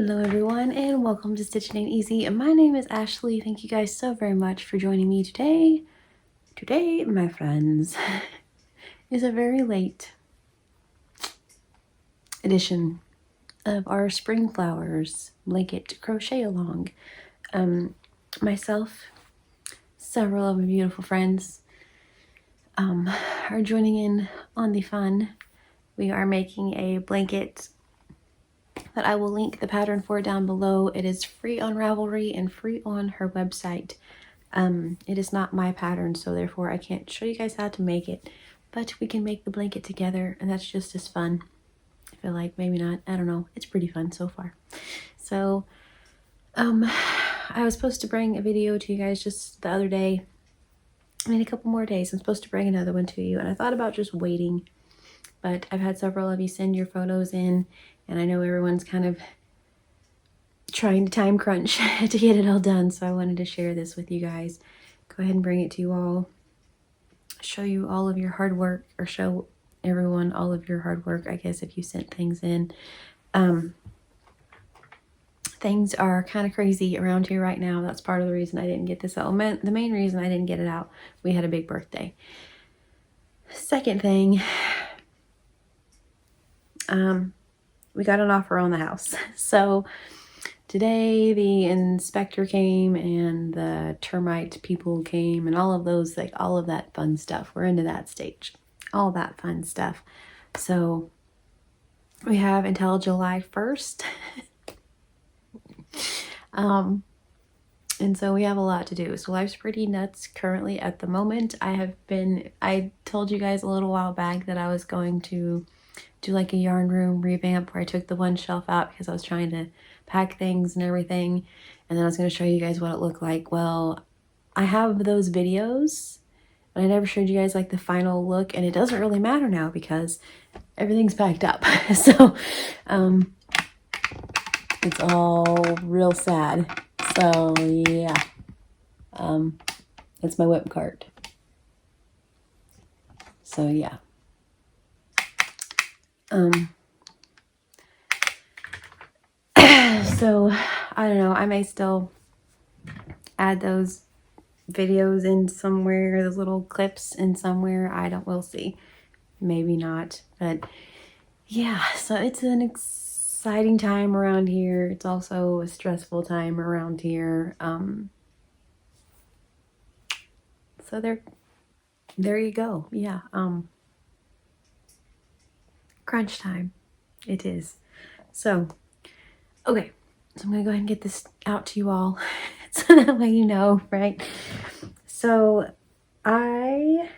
Hello everyone and welcome to Stitching Ain't Easy. My name is Ashley. Thank you guys so very much for joining me today. Today, my friends, is a very late edition of our Spring Flowers blanket crochet along. Myself, several of my beautiful friends are joining in on the fun. We are making a blanket that I will link the pattern for down below. It is free on Ravelry and free on her website. It is not my pattern, so therefore I can't show you guys how to make it, but we can make the blanket together, and that's just as fun. I feel like maybe not, I don't know, it's pretty fun so far. So I was supposed to bring a video to you guys just the other day. I mean, a couple more days. I'm supposed to bring another one to you, and I thought about just waiting, but I've had several of you send your photos in, and I know everyone's kind of trying to time crunch to get it all done, so I wanted to share this with you guys. Go ahead and bring it to you all. Show you all of your hard work, or show everyone all of your hard work, I guess, if you sent things in. Things are kind of crazy around here right now. That's part of the reason I didn't get this out. The main reason I didn't get it out, we had a big birthday. Second thing, we got an offer on the house. So today the inspector came and the termite people came and all of those, like all of that fun stuff. We're into that stage, all that fun stuff. So we have until July 1st. And so we have a lot to do. So life's pretty nuts currently at the moment. I told you guys a little while back that I was going to do like a yarn room revamp where I took the one shelf out because I was trying to pack things and everything, and then I was going to show you guys what it looked like. Well, I have those videos, but I never showed you guys like the final look, and it doesn't really matter now because everything's packed up. So it's all real sad. So yeah, it's my whip cart. So yeah. So I don't know, I may still add those videos in somewhere, those little clips in somewhere. We'll see. Maybe not, but yeah, so it's an exciting time around here. It's also a stressful time around here. So there you go. Yeah. Crunch time. It is. So, okay. So I'm going to go ahead and get this out to you all so that way you know, right? So I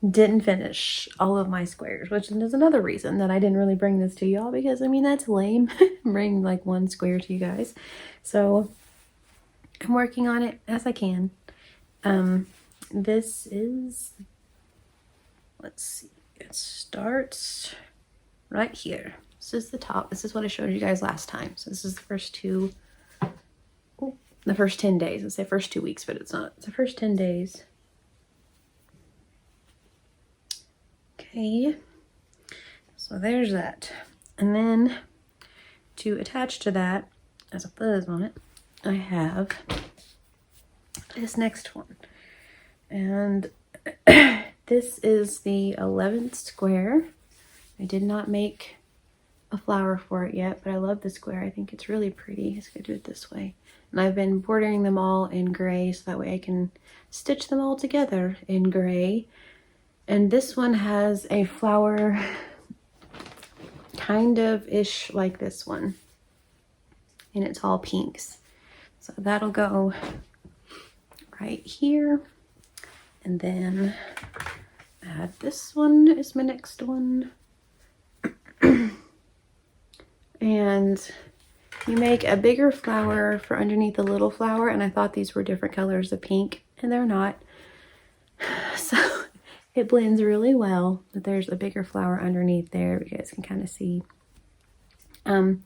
didn't finish all of my squares, which is another reason that I didn't really bring this to y'all, because I mean, that's lame. Bring like one square to you guys. So I'm working on it as I can. This is, let's see, it starts right here. This is the top. This is what I showed you guys last time. So this is the first 10 days. I'd say first 2 weeks, but it's not. It's the first 10 days. Okay. So there's that. And then to attach to that, as a fuzz on it, I have this next one. And this is the 11th square. I did not make a flower for it yet, but I love the square. I think it's really pretty. Let's go do it this way. And I've been bordering them all in gray so that way I can stitch them all together in gray. And this one has a flower kind of ish like this one, and it's all pinks. So that'll go right here. And then add this one is my next one. And you make a bigger flower for underneath the little flower, and I thought these were different colors of pink, and they're not. So it blends really well, but there's a bigger flower underneath there. You guys can kind of see. And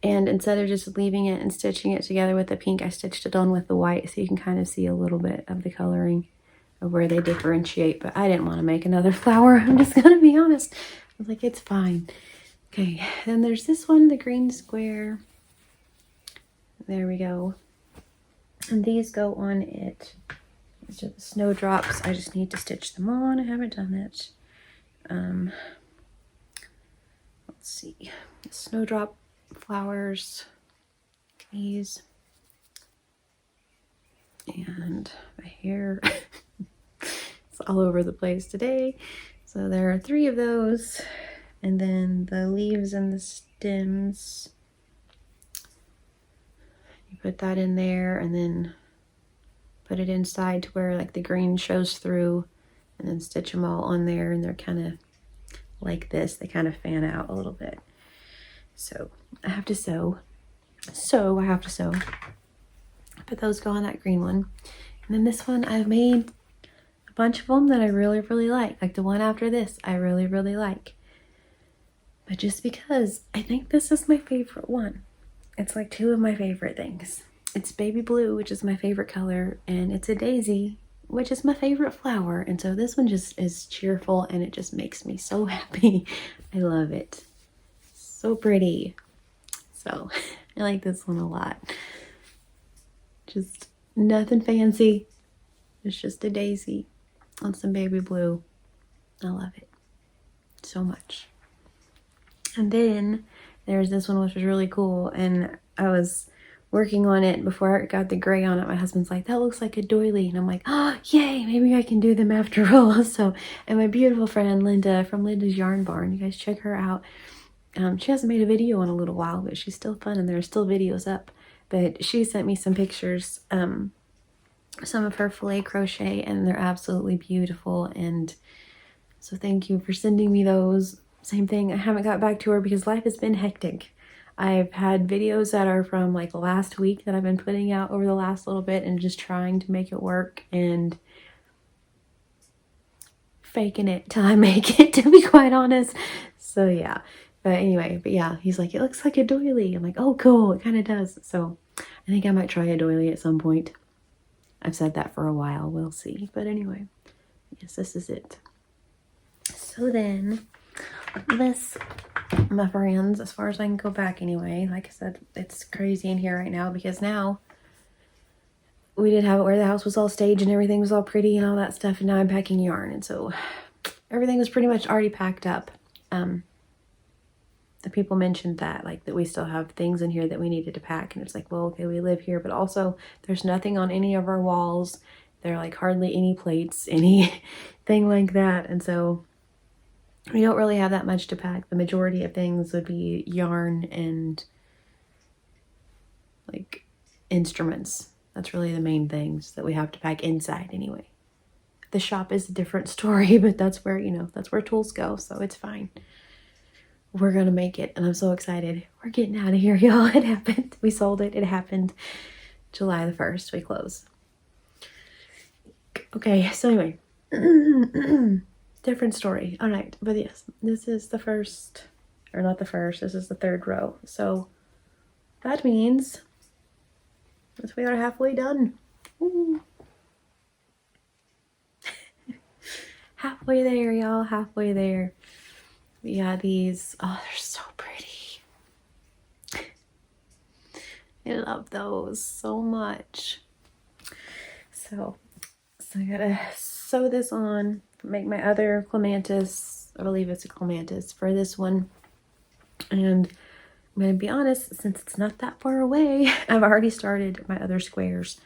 instead of just leaving it and stitching it together with the pink, I stitched it on with the white, so you can kind of see a little bit of the coloring of where they differentiate. But I didn't want to make another flower. I'm just gonna be honest. I was like, it's fine. Okay, then there's this one, the green square. There we go. And these go on it. These are the snowdrops. I just need to stitch them on. I haven't done it. Let's see. The snowdrop flowers. These. And my hair is all over the place today. So there are 3 of those. And then the leaves and the stems. You put that in there and then put it inside to where like the green shows through, and then stitch them all on there, and they're kind of like this. They kind of fan out a little bit. So I have to sew. But those go on that green one. And then this one, I've made a bunch of them that I really, really like. Like the one after this, I really, really like. But just because I think this is my favorite one. It's like 2 of my favorite things. It's baby blue, which is my favorite color, and it's a daisy, which is my favorite flower. And so this one just is cheerful, and it just makes me so happy. I love it. So pretty. So I like this one a lot. Just nothing fancy. It's just a daisy on some baby blue. I love it so much. And then there's this one, which was really cool, and I was working on it before I got the gray on it. My husband's like, that looks like a doily, and I'm like, oh yay, maybe I can do them after all. So, and my beautiful friend Linda from Linda's Yarn Barn, you guys check her out. She hasn't made a video in a little while, but she's still fun, and there are still videos up. But she sent me some pictures, some of her filet crochet, and they're absolutely beautiful. And so thank you for sending me those. Same thing, I haven't got back to her because life has been hectic. I've had videos that are from like last week that I've been putting out over the last little bit and just trying to make it work and faking it till I make it, to be quite honest. So yeah, but anyway, but yeah, he's like, it looks like a doily. I'm like, oh cool, it kind of does. So I think I might try a doily at some point. I've said that for a while, we'll see. But anyway, yes, this is it. So then this, my friends, as far as I can go back anyway, like I said, it's crazy in here right now because now we did have it where the house was all staged and everything was all pretty and all that stuff, and now I'm packing yarn, and so everything was pretty much already packed up. The people mentioned that, like, that we still have things in here that we needed to pack, and it's like, well, okay, we live here, but also there's nothing on any of our walls. There are like hardly any plates, anything like that, and so we don't really have that much to pack. The majority of things would be yarn and like instruments. That's really the main things that we have to pack inside anyway. The shop is a different story, but that's where, you know, that's where tools go, so it's fine. We're gonna make it, and I'm so excited. We're getting out of here, y'all. It happened. We sold it. It happened July the 1st. We close. Okay, so anyway. Different story. All right, but yes, this is the first, or not the first, this is the 3rd row. So that means that we are halfway done. Ooh. Halfway there, y'all, halfway there. Yeah, these, oh, they're so pretty. I love those so much. So I gotta sew this on, make my other clematis, I believe it's a clematis for this one. And I'm gonna be honest, since it's not that far away, I've already started my other squares,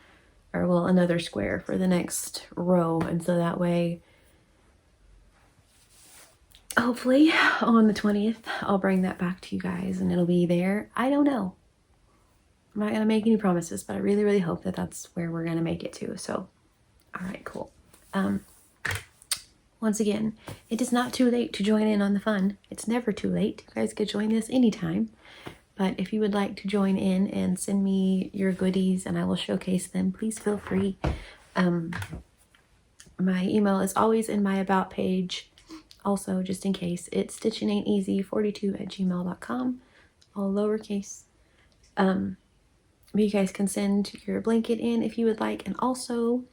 or well, another square for the next row. And so that way, hopefully on the 20th, I'll bring that back to you guys and it'll be there. I don't know. I'm not gonna make any promises, but I really, really hope that that's where we're gonna make it to. So, all right, cool. Once again, it is not too late to join in on the fun. It's never too late. You guys could join this anytime. But if you would like to join in and send me your goodies and I will showcase them, please feel free. My email is always in my about page. Also, just in case, it's stitchingainteasy42@gmail.com, all lowercase. But you guys can send your blanket in if you would like. And also,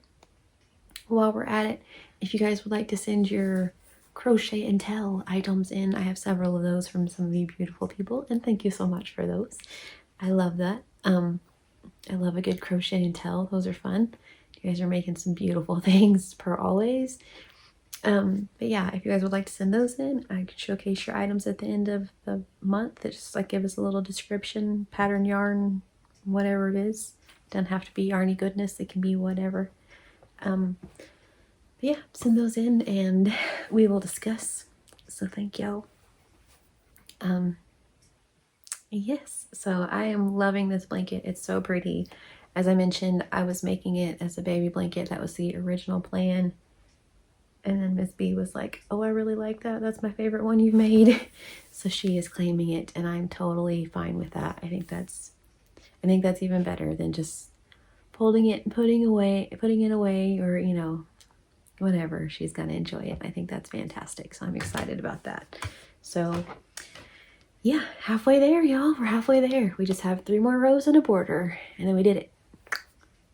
while we're at it, if you guys would like to send your crochet and tell items in, I have several of those from some of you beautiful people, and thank you so much for those. I love that. I love a good crochet and tell. Those are fun. You guys are making some beautiful things per always. But yeah, if you guys would like to send those in, I could showcase your items at the end of the month. That just like give us a little description, pattern, yarn, whatever it is. Doesn't have to be yarny goodness. It can be whatever. But yeah, send those in and we will discuss. So thank y'all. Yes, so I am loving this blanket. It's so pretty. As I mentioned, I was making it as a baby blanket. That was the original plan. And then Miss B was like, oh, I really like that. That's my favorite one you've made. So she is claiming it, and I'm totally fine with that. I think that's even better than just folding it and putting it away, or, you know, whatever. She's gonna enjoy it. I think that's fantastic. So I'm excited about that. So yeah, halfway there, y'all. We're halfway there. We just have 3 more rows and a border, and then we did it.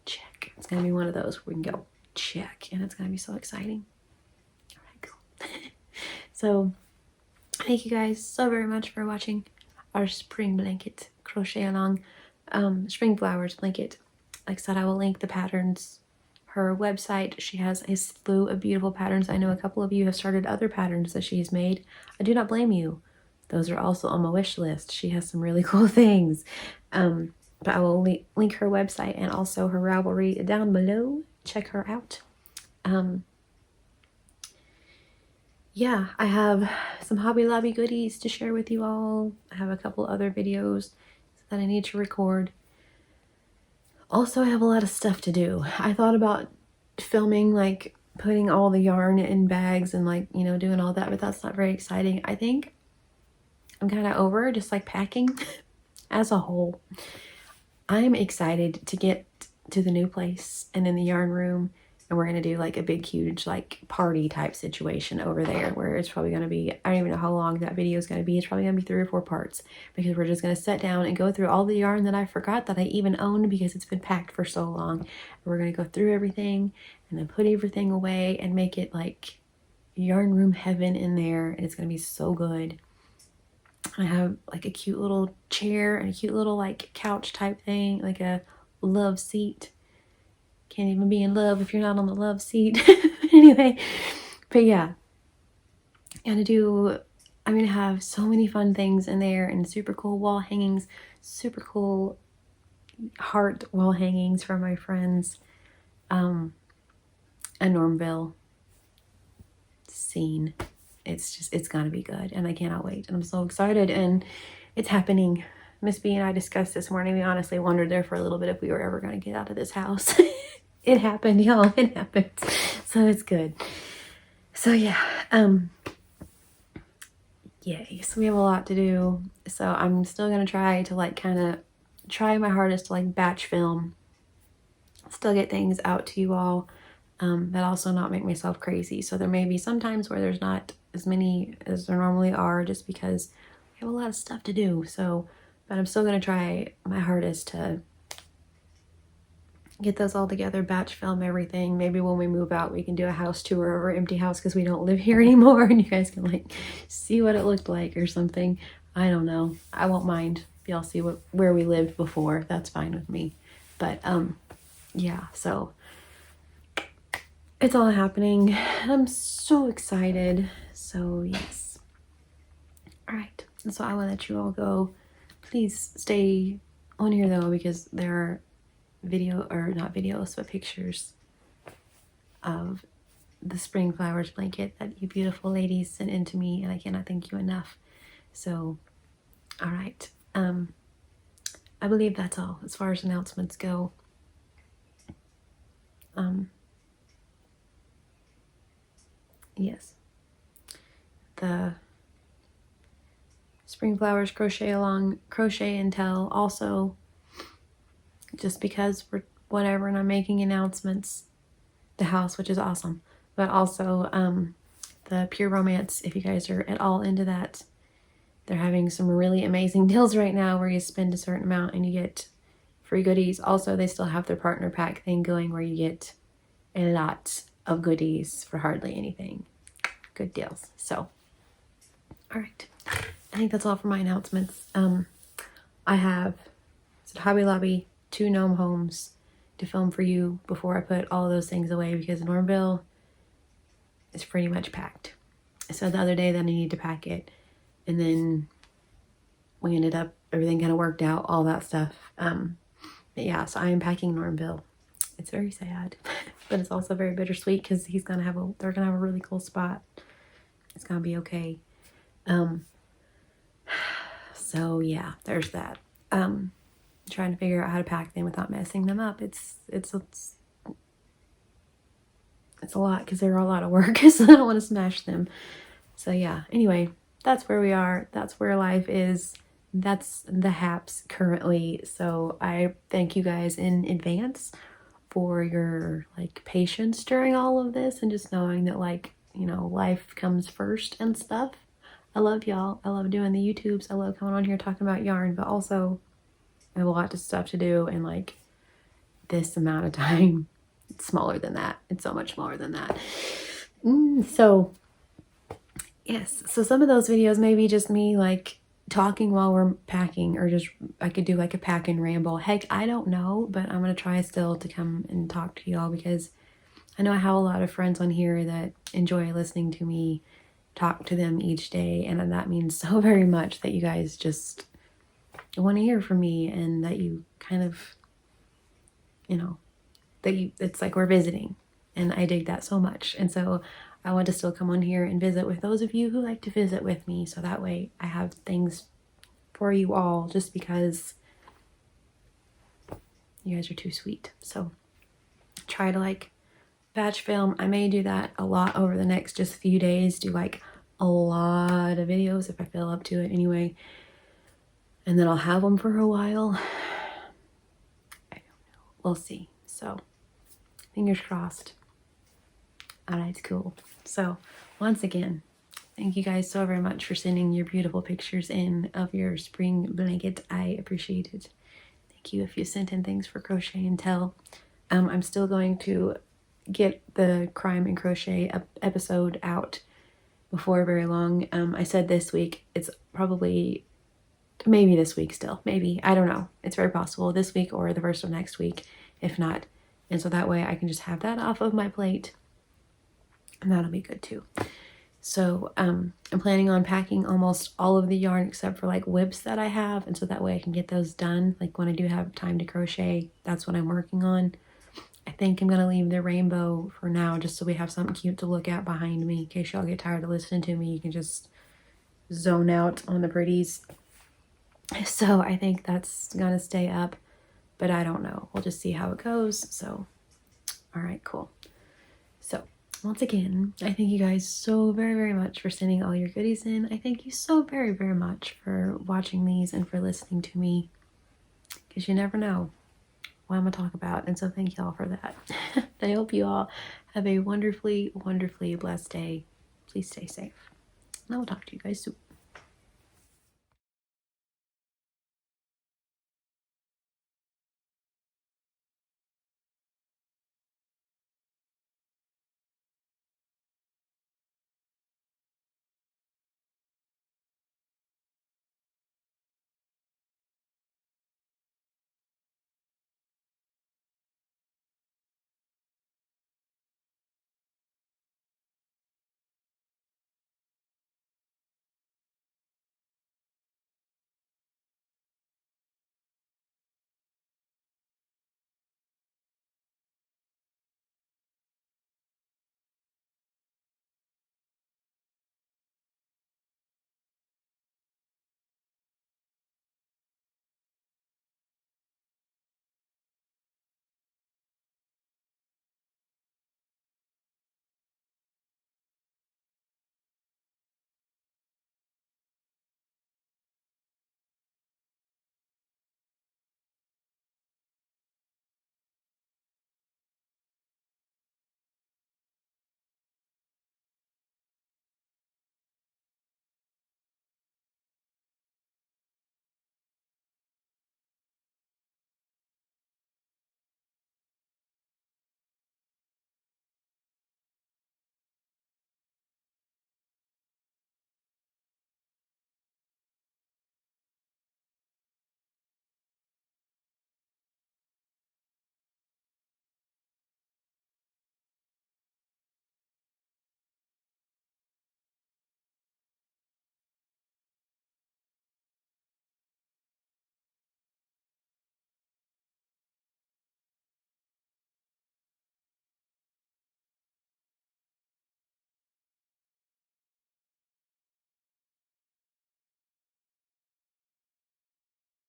Check. It's gonna be one of those where we can go check, and it's gonna be so exciting. All right, cool. So thank you guys so very much for watching our spring blanket crochet along, spring flowers blanket. Like I said, I will link the patterns. Her website, she has a slew of beautiful patterns. I know a couple of you have started other patterns that she's made. I do not blame you. Those are also on my wish list. She has some really cool things. But I will link her website and also her Ravelry down below. Check her out. Yeah, I have some Hobby Lobby goodies to share with you all. I have a couple other videos that I need to record. Also, I have a lot of stuff to do. I thought about filming, like putting all the yarn in bags and, like, you know, doing all that, but that's not very exciting. I think I'm kind of over just like packing as a whole. I'm excited to get to the new place and in the yarn room, and we're going to do like a big, huge, like party type situation over there where it's probably going to be, I don't even know how long that video is going to be. It's probably going to be 3 or 4 parts because we're just going to sit down and go through all the yarn that I forgot that I even owned because it's been packed for so long. We're going to go through everything and then put everything away and make it like yarn room heaven in there. And it's going to be so good. I have like a cute little chair and a cute little like couch type thing, like a love seat. Can't even be in love if you're not on the love seat. Anyway, but yeah, I'm gonna have so many fun things in there and super cool wall hangings, super cool heart wall hangings from my friends in Normville scene. It's gonna be good, and I cannot wait, and I'm so excited, and it's happening. Miss B and I discussed this morning. We honestly wondered there for a little bit if we were ever going to get out of this house. It happened, y'all. It happened. So it's good. So yeah, yay. So we have a lot to do. So I'm still going to try to like kind of try my hardest to like batch film, still get things out to you all, but also not make myself crazy. So there may be some times where there's not as many as there normally are just because we have a lot of stuff to do. So, but I'm still going to try my hardest to get those all together, batch film everything. Maybe when we move out, we can do a house tour of our empty house because we don't live here anymore, and you guys can like see what it looked like or something. I don't know. I won't mind if y'all see where we lived before. That's fine with me. But yeah, so it's all happening. I'm so excited. So yes. All right. And so I will let you all go. Please stay on here though, because there are not videos, but pictures of the spring flowers blanket that you beautiful ladies sent in to me, and I cannot thank you enough. So, all right. I believe that's all as far as announcements go. Yes. The spring flowers crochet and tell also, just because we're whatever, and I'm making announcements, the house, which is awesome, but also the Pure Romance, if you guys are at all into that, they're having some really amazing deals right now where you spend a certain amount and you get free goodies. Also, they still have their partner pack thing going where you get a lot of goodies for hardly anything. Good deals. So, all right. I think that's all for my announcements. I have Hobby Lobby 2 gnome homes to film for you before I put all of those things away, because Normville is pretty much packed. So the other day then I need to pack it, and then we ended up, everything kind of worked out, all that stuff. But yeah, so I am packing Normville. It's very sad, but it's also very bittersweet because they're gonna have a really cool spot. It's gonna be okay. So yeah, there's that. Trying to figure out how to pack them without messing them up. It's a lot because they're a lot of work, so I don't want to smash them. So yeah, anyway, that's where we are. That's where life is. That's the haps currently. So I thank you guys in advance for your like patience during all of this, and just knowing that, like, you know, life comes first and stuff. I love y'all. I love doing the YouTubes. I love coming on here talking about yarn, but also I have a lot of stuff to do, and like this amount of time, it's smaller than that. It's so much smaller than that. So yes, so some of those videos may be just me like talking while we're packing, or just I could do like a pack and ramble. Heck, I don't know, but I'm gonna try still to come and talk to y'all, because I know I have a lot of friends on here that enjoy listening to me talk to them each day, and that means so very much that you guys just want to hear from me, and that you kind of, you know, it's like we're visiting, and I dig that so much. And so I want to still come on here and visit with those of you who like to visit with me, so that way I have things for you all, just because you guys are too sweet. So try to like batch film. I may do that a lot over the next just few days, do like a lot of videos if I feel up to it anyway, and then I'll have them for a while. I don't know, we'll see. So fingers crossed. All right, cool. So once again, thank you guys so very much for sending your beautiful pictures in of your spring blanket. I appreciate it. Thank you if you sent in things for crochet and tell. I'm still going to get the crime and crochet episode out before very long. I said this week. It's probably maybe this week still. Maybe. I don't know. It's very possible this week or the first of next week, if not. And so that way I can just have that off of my plate, and that'll be good too. So I'm planning on packing almost all of the yarn except for like whips that I have, and so that way I can get those done. Like when I do have time to crochet, that's what I'm working on. I think I'm gonna leave the rainbow for now, just so we have something cute to look at behind me in case y'all get tired of listening to me. You can just zone out on the pretties. So I think that's gonna stay up, but I don't know. We'll just see how it goes. So all right, cool. So once again, I thank you guys so very, very much for sending all your goodies in. I thank you so very, very much for watching these and for listening to me, because you never know what I'm going to talk about. And so thank y'all for that. I hope you all have a wonderfully, wonderfully blessed day. Please stay safe. And I will talk to you guys soon.